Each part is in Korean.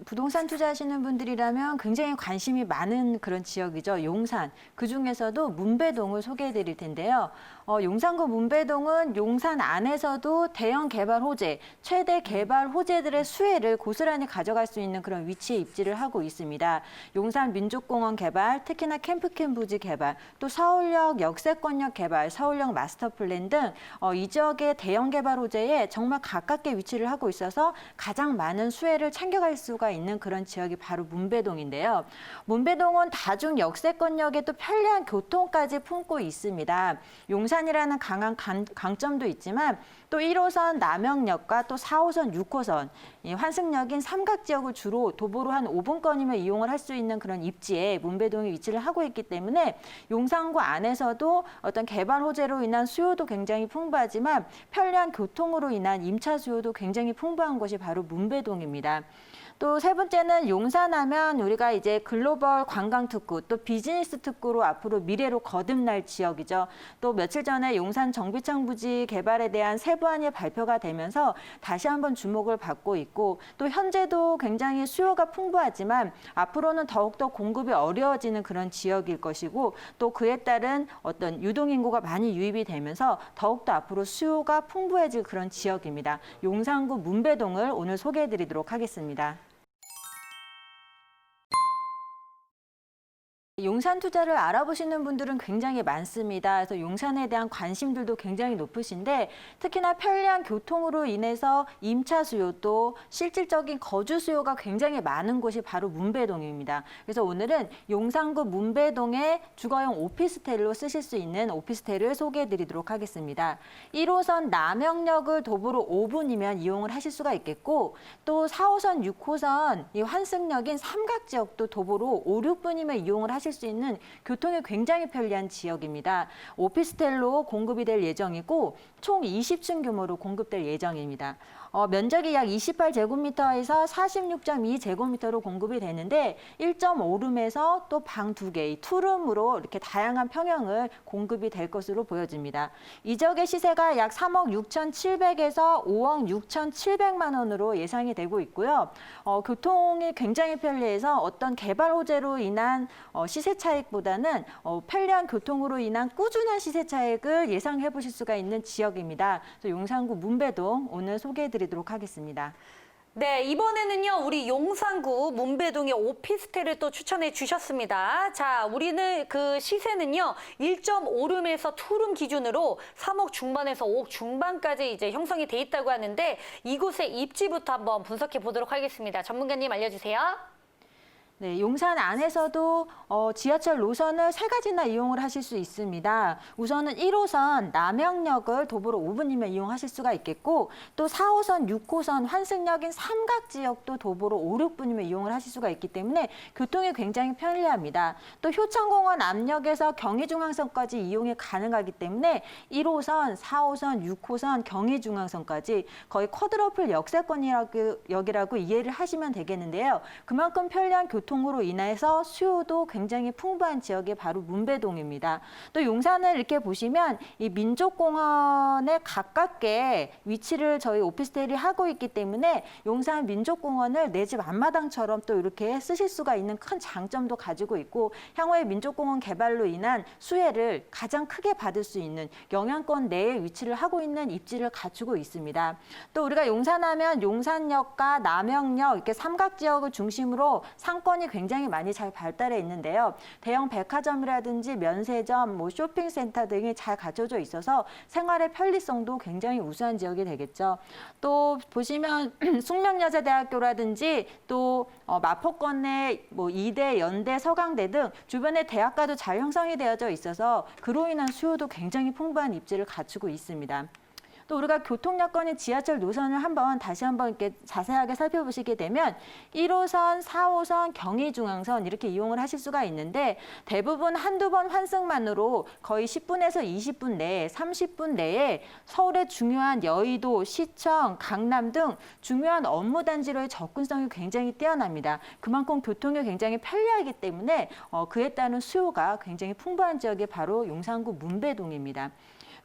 부동산 투자하시는 분들이라면 굉장히 관심이 많은 그런 지역이죠. 용산. 그중에서도 문배동을 소개해 드릴 텐데요. 용산구 문배동은 용산 안에서도 대형 개발 호재, 최대 개발 호재들의 수혜를 고스란히 가져갈 수 있는 그런 위치에 입지를 하고 있습니다. 용산 민족공원 개발, 특히나 캠프캠 부지 개발, 또 서울역 역세권역 개발, 서울역 마스터 플랜 등 이 지역의 대형 개발 호재에 정말 가깝게 위치를 하고 있어서 가장 많은 수혜를 챙겨갈 수가 있는 그런 지역이 바로 문배동인데요. 문배동은 다중 역세권역에 또 편리한 교통까지 품고 있습니다. 용산이라는 강한 강점도 있지만 또 1호선 남영역과 또 4호선, 6호선, 환승역인 삼각지역을 주로 도보로 한 5분권이면 이용을 할 수 있는 그런 입지에 문배동이 위치를 하고 있기 때문에 용산구 안에서도 어떤 개발 호재로 인한 수요도 굉장히 풍부하지만 편리한 교통으로 인한 임차 수요도 굉장히 풍부한 곳이 바로 문배동입니다. 또 세 번째는 용산하면 우리가 이제 글로벌 관광 특구, 또 비즈니스 특구로 앞으로 미래로 거듭날 지역이죠. 또 며칠 전에 용산 정비창 부지 개발에 대한 세부안이 발표가 되면서 다시 한번 주목을 받고 있고 또 현재도 굉장히 수요가 풍부하지만 앞으로는 더욱더 공급이 어려워지는 그런 지역일 것이고 또 그에 따른 어떤 유동인구가 많이 유입이 되면서 더욱더 앞으로 수요가 풍부해질 그런 지역입니다. 용산구 문배동을 오늘 소개해 드리도록 하겠습니다. 용산 투자를 알아보시는 분들은 굉장히 많습니다. 그래서 용산에 대한 관심들도 굉장히 높으신데 특히나 편리한 교통으로 인해서 임차 수요 또 실질적인 거주 수요가 굉장히 많은 곳이 바로 문배동입니다. 그래서 오늘은 용산구 문배동의 주거용 오피스텔로 쓰실 수 있는 오피스텔을 소개해 드리도록 하겠습니다. 1호선 남영역을 도보로 5분이면 이용을 하실 수가 있겠고 또 4호선, 6호선 이 환승역인 삼각지역도 도보로 5, 6분이면 이용을 하실 수 있는 교통이 굉장히 편리한 지역입니다. 오피스텔로 공급이 될 예정이고 총 20층 규모로 공급될 예정입니다. 면적이 약 28제곱미터에서 46.2제곱미터로 공급이 되는데 1.5룸에서 또 방 2개, 투룸으로 이렇게 다양한 평형을 공급이 될 것으로 보여집니다. 이 지역의 시세가 약 3억 6,700에서 5억 6,700만 원으로 예상이 되고 있고요. 교통이 굉장히 편리해서 어떤 개발 호재로 인한 시세 차익보다는 편리한 교통으로 인한 꾸준한 시세 차익을 예상해 보실 수가 있는 지역입니다. 그래서 용산구 문배동 오늘 소개해 드리도록 하겠습니다. 네, 이번에는요, 우리 용산구 문배동의 오피스텔을 또 추천해 주셨습니다. 자, 우리는 그 시세는요, 1.5룸에서 2룸 기준으로 3억 중반에서 5억 중반까지 이제 형성이 돼 있다고 하는데 이곳의 입지부터 한번 분석해 보도록 하겠습니다. 전문가님 알려주세요. 네, 용산 안에서도 지하철 노선을 3가지나 이용을 하실 수 있습니다. 우선은 1호선 남영역을 도보로 5분이면 이용하실 수가 있겠고 또 4호선, 6호선 환승역인 삼각지역도 도보로 5, 6분이면 이용을 하실 수가 있기 때문에 교통이 굉장히 편리합니다. 또 효창공원 앞역에서 경의중앙선까지 이용이 가능하기 때문에 1호선, 4호선, 6호선, 경의중앙선까지 거의 쿼드러플 역세권역이라고 이해를 하시면 되겠는데요. 그만큼 편리한 교통으로 인해서 수요도 굉장히 풍부한 지역이 바로 문배동입니다. 또 용산을 이렇게 보시면 이 민족공원에 가깝게 위치를 저희 오피스텔이 하고 있기 때문에 용산 민족공원을 내 집 앞마당처럼 또 이렇게 쓰실 수가 있는 큰 장점도 가지고 있고 향후에 민족공원 개발로 인한 수혜를 가장 크게 받을 수 있는 영향권 내에 위치를 하고 있는 입지를 갖추고 있습니다. 또 우리가 용산하면 용산역과 남영역 이렇게 삼각지역을 중심으로 상권이 굉장히 많이 잘 발달해 있는데요. 대형 백화점이라든지 면세점, 쇼핑센터 등이 잘 갖춰져 있어서 생활의 편리성도 굉장히 우수한 지역이 되겠죠. 또 보시면 숙명여자대학교라든지 또 마포권의 이대, 연대, 서강대 등 주변에 대학가도 잘 형성이 되어져 있어서 그로 인한 수요도 굉장히 풍부한 입지를 갖추고 있습니다. 또 우리가 교통 여건의 지하철 노선을 다시 한번 이렇게 자세하게 살펴보시게 되면 1호선, 4호선, 경의중앙선 이렇게 이용을 하실 수가 있는데 대부분 한두 번 환승만으로 거의 10분에서 20분 내에, 30분 내에 서울의 중요한 여의도, 시청, 강남 등 중요한 업무 단지로의 접근성이 굉장히 뛰어납니다. 그만큼 교통이 굉장히 편리하기 때문에 그에 따른 수요가 굉장히 풍부한 지역이 바로 용산구 문배동입니다.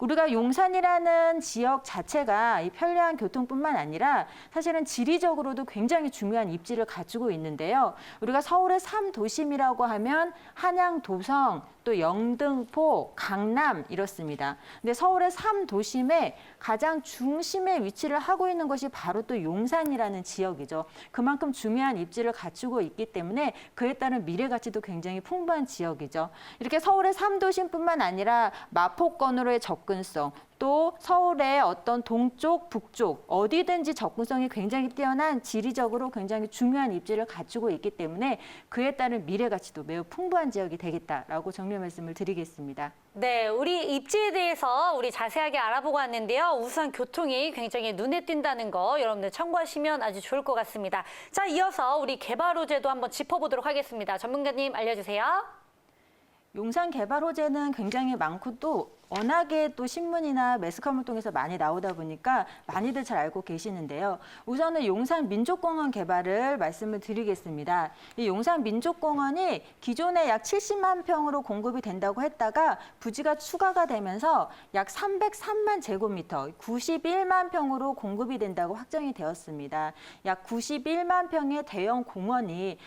우리가 용산이라는 지역 자체가 이 편리한 교통뿐만 아니라 사실은 지리적으로도 굉장히 중요한 입지를 가지고 있는데요. 우리가 서울의 3도심이라고 하면 한양, 도성, 또 영등포, 강남 이렇습니다. 근데 서울의 3도심의 가장 중심에 위치를 하고 있는 것이 바로 또 용산이라는 지역이죠. 그만큼 중요한 입지를 갖추고 있기 때문에 그에 따른 미래 가치도 굉장히 풍부한 지역이죠. 이렇게 서울의 3도심뿐만 아니라 마포권으로의 접근성, 또 서울의 어떤 동쪽, 북쪽 어디든지 접근성이 굉장히 뛰어난 지리적으로 굉장히 중요한 입지를 갖추고 있기 때문에 그에 따른 미래 가치도 매우 풍부한 지역이 되겠다라고 정리 말씀을 드리겠습니다. 네, 우리 입지에 대해서 우리 자세하게 알아보고 왔는데요. 우선 교통이 굉장히 눈에 띈다는 거 여러분들 참고하시면 아주 좋을 것 같습니다. 자, 이어서 우리 개발 호재도 한번 짚어보도록 하겠습니다. 전문가님 알려주세요. 용산 개발 호재는 굉장히 많고 또 워낙에 또 신문이나 매스컴을 통해서 많이 나오다 보니까 많이들 잘 알고 계시는데요. 우선은 용산 민족공원 개발을 말씀을 드리겠습니다. 이 용산 민족공원이 기존에 약 70만 평으로 공급이 된다고 했다가 부지가 추가가 되면서 약 303만 제곱미터, 91만 평으로 공급이 된다고 확정이 되었습니다. 약 91만 평의 대형 공원이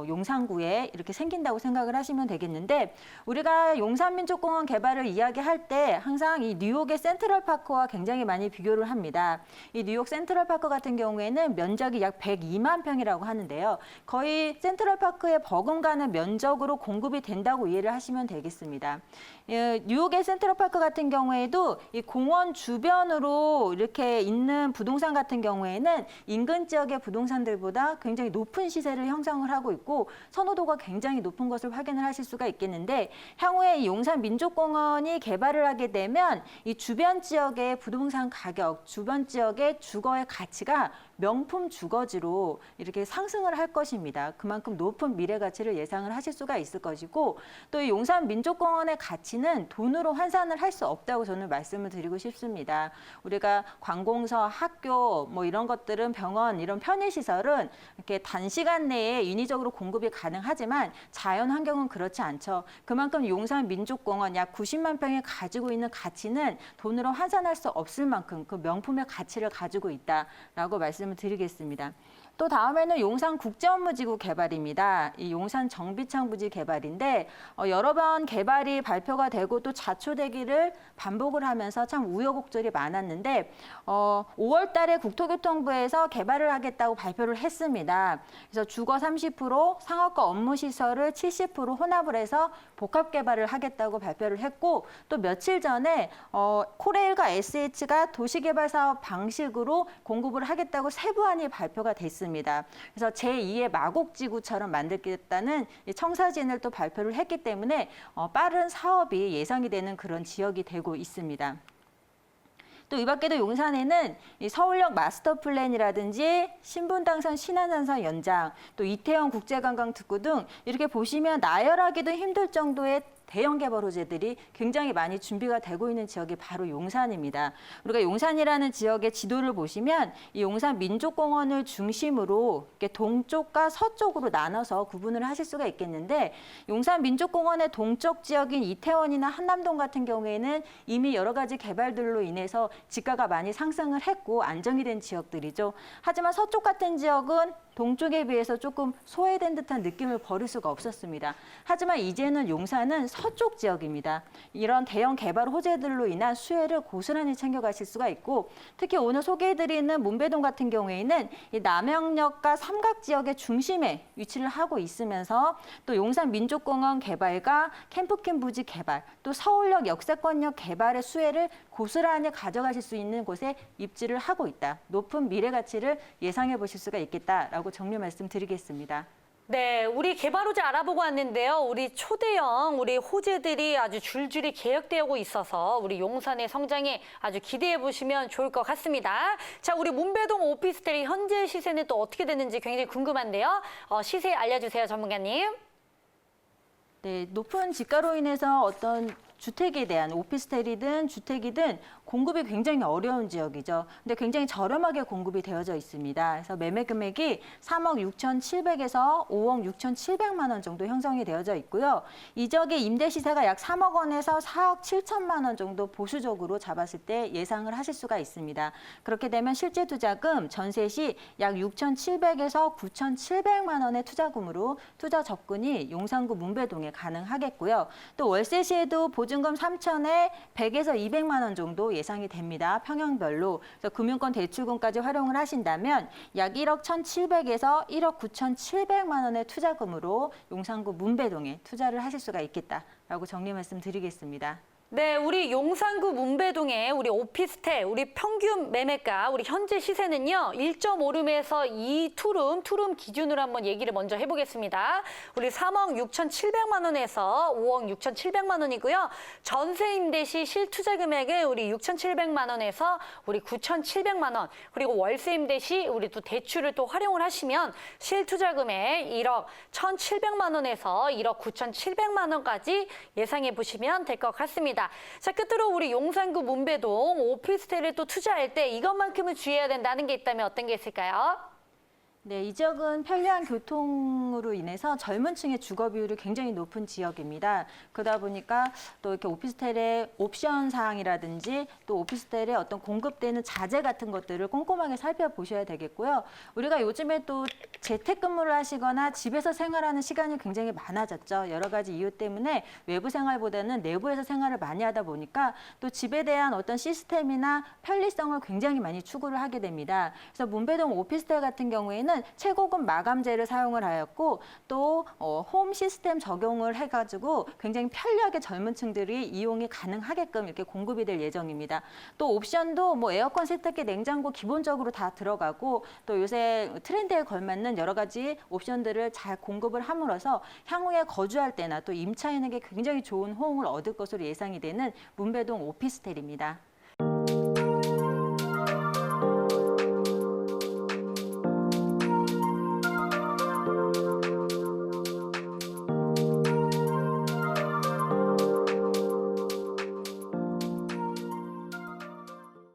용산구에 이렇게 생긴다고 생각을 하시면 되겠는데 우리가 용산 민족공원 개발을 이야기할 때 항상 이 뉴욕의 센트럴파크와 굉장히 많이 비교를 합니다. 이 뉴욕 센트럴파크 같은 경우에는 면적이 약 102만 평이라고 하는데요. 거의 센트럴파크에 버금가는 면적으로 공급이 된다고 이해를 하시면 되겠습니다. 뉴욕의 센트럴파크 같은 경우에도 이 공원 주변으로 이렇게 있는 부동산 같은 경우에는 인근 지역의 부동산들보다 굉장히 높은 시세를 형성을 하고 있고 선호도가 굉장히 높은 것을 확인을 하실 수가 있겠는데 향후에 이 용산 민족공원이 개발을 하게 되면 이 주변 지역의 부동산 가격, 주변 지역의 주거의 가치가 명품 주거지로 이렇게 상승을 할 것입니다. 그만큼 높은 미래 가치를 예상을 하실 수가 있을 것이고 또 이 용산 민족공원의 가치는 돈으로 환산을 할 수 없다고 저는 말씀을 드리고 싶습니다. 우리가 관공서, 학교 뭐 이런 것들은 병원, 이런 편의시설은 이렇게 단시간 내에 인위적으로 공급이 가능하지만 자연 환경은 그렇지 않죠. 그만큼 용산 민족공원 약 90만 평이 가지고 있는 가치는 돈으로 환산할 수 없을 만큼 그 명품의 가치를 가지고 있다라고 말씀을 드리겠습니다. 또 다음에는 용산 국제업무지구 개발입니다. 이 용산 정비창 부지 개발인데 여러 번 개발이 발표가 되고 또 자초되기를 반복을 하면서 참 우여곡절이 많았는데 5월 달에 국토교통부에서 개발을 하겠다고 발표를 했습니다. 그래서 주거 30%, 상업과 업무시설을 70% 혼합을 해서 복합 개발을 하겠다고 발표를 했고 또 며칠 전에 코레일과 SH가 도시개발 사업 방식으로 공급을 하겠다고 세부안이 발표가 됐습니다. 그래서 제2의 마곡지구처럼 만들겠다는 청사진을 또 발표를 했기 때문에 빠른 사업이 예상이 되는 그런 지역이 되고 있습니다. 또 이 밖에도 용산에는 이 서울역 마스터 플랜이라든지 신분당선 신안산선 연장, 또 이태원 국제관광특구 등 이렇게 보시면 나열하기도 힘들 정도의 대형 개발 호재들이 굉장히 많이 준비가 되고 있는 지역이 바로 용산입니다. 우리가 용산이라는 지역의 지도를 보시면 이 용산 민족공원을 중심으로 이렇게 동쪽과 서쪽으로 나눠서 구분을 하실 수가 있겠는데 용산 민족공원의 동쪽 지역인 이태원이나 한남동 같은 경우에는 이미 여러 가지 개발들로 인해서 지가가 많이 상승을 했고 안정이 된 지역들이죠. 하지만 서쪽 같은 지역은 동쪽에 비해서 조금 소외된 듯한 느낌을 버릴 수가 없었습니다. 하지만 이제는 용산은 서쪽 지역입니다. 이런 대형 개발 호재들로 인한 수혜를 고스란히 챙겨가실 수가 있고 특히 오늘 소개해드리는 문배동 같은 경우에는 이 남영역과 삼각 지역의 중심에 위치를 하고 있으면서 또 용산 민족공원 개발과 캠프캠 부지 개발, 또 서울역 역세권역 개발의 수혜를 고스란히 가져가실 수 있는 곳에 입지를 하고 있다. 높은 미래 가치를 예상해 보실 수가 있겠다라고 정리 말씀드리겠습니다. 네, 우리 개발 호재 알아보고 왔는데요. 우리 초대형 우리 호재들이 아주 줄줄이 계획되고 있어서 우리 용산의 성장에 아주 기대해 보시면 좋을 것 같습니다. 자, 우리 문배동 오피스텔의 현재 시세는 또 어떻게 되는지 굉장히 궁금한데요. 시세 알려주세요, 전문가님. 네, 높은 지가로 인해서 어떤 주택에 대한 오피스텔이든 주택이든 공급이 굉장히 어려운 지역이죠. 근데 굉장히 저렴하게 공급이 되어져 있습니다. 그래서 매매 금액이 3억 6,700에서 5억 6,700만 원 정도 형성이 되어져 있고요. 이 지역의 임대 시세가 약 3억 원에서 4억 7천만 원 정도 보수적으로 잡았을 때 예상을 하실 수가 있습니다. 그렇게 되면 실제 투자금 전세 시 약 6,700에서 9,700만 원의 투자금으로 투자 접근이 용산구 문배동에 가능하겠고요. 또 월세 시에도 보증금 3천에 100에서 200만 원 정도 예상이 됩니다. 평형별로. 그래서 금융권 대출금까지 활용을 하신다면 약 1억 1,700에서 1억 9,700만 원의 투자금으로 용산구 문배동에 투자를 하실 수가 있겠다라고 정리 말씀드리겠습니다. 네, 우리 용산구 문배동의 우리 오피스텔, 우리 평균 매매가, 우리 현재 시세는요, 1.5룸에서 2투룸 기준으로 한번 얘기를 먼저 해보겠습니다. 우리 3억 6,700만 원에서 5억 6,700만 원이고요. 전세 임대 시 실투자 금액은 우리 6,700만 원에서 우리 9,700만 원, 그리고 월세 임대 시 우리 또 대출을 또 활용을 하시면 실투자 금액 1억 1,700만 원에서 1억 9,700만 원까지 예상해 보시면 될 것 같습니다. 자, 끝으로 우리 용산구 문배동 오피스텔을 또 투자할 때 이것만큼은 주의해야 된다는 게 있다면 어떤 게 있을까요? 네, 이 지역은 편리한 교통으로 인해서 젊은 층의 주거 비율이 굉장히 높은 지역입니다. 그러다 보니까 또 이렇게 오피스텔의 옵션 사항이라든지 또 오피스텔의 어떤 공급되는 자재 같은 것들을 꼼꼼하게 살펴보셔야 되겠고요. 우리가 요즘에 또 재택근무를 하시거나 집에서 생활하는 시간이 굉장히 많아졌죠. 여러 가지 이유 때문에 외부 생활보다는 내부에서 생활을 많이 하다 보니까 또 집에 대한 어떤 시스템이나 편리성을 굉장히 많이 추구를 하게 됩니다. 그래서 문배동 오피스텔 같은 경우에는 최고급 마감재를 사용을 하였고 또 홈 시스템 적용을 해가지고 굉장히 편리하게 젊은 층들이 이용이 가능하게끔 이렇게 공급이 될 예정입니다. 또 옵션도 뭐 에어컨, 세탁기, 냉장고 기본적으로 다 들어가고 또 요새 트렌드에 걸맞는 여러 가지 옵션들을 잘 공급을 함으로써 향후에 거주할 때나 또 임차인에게 굉장히 좋은 호응을 얻을 것으로 예상이 되는 문배동 오피스텔입니다.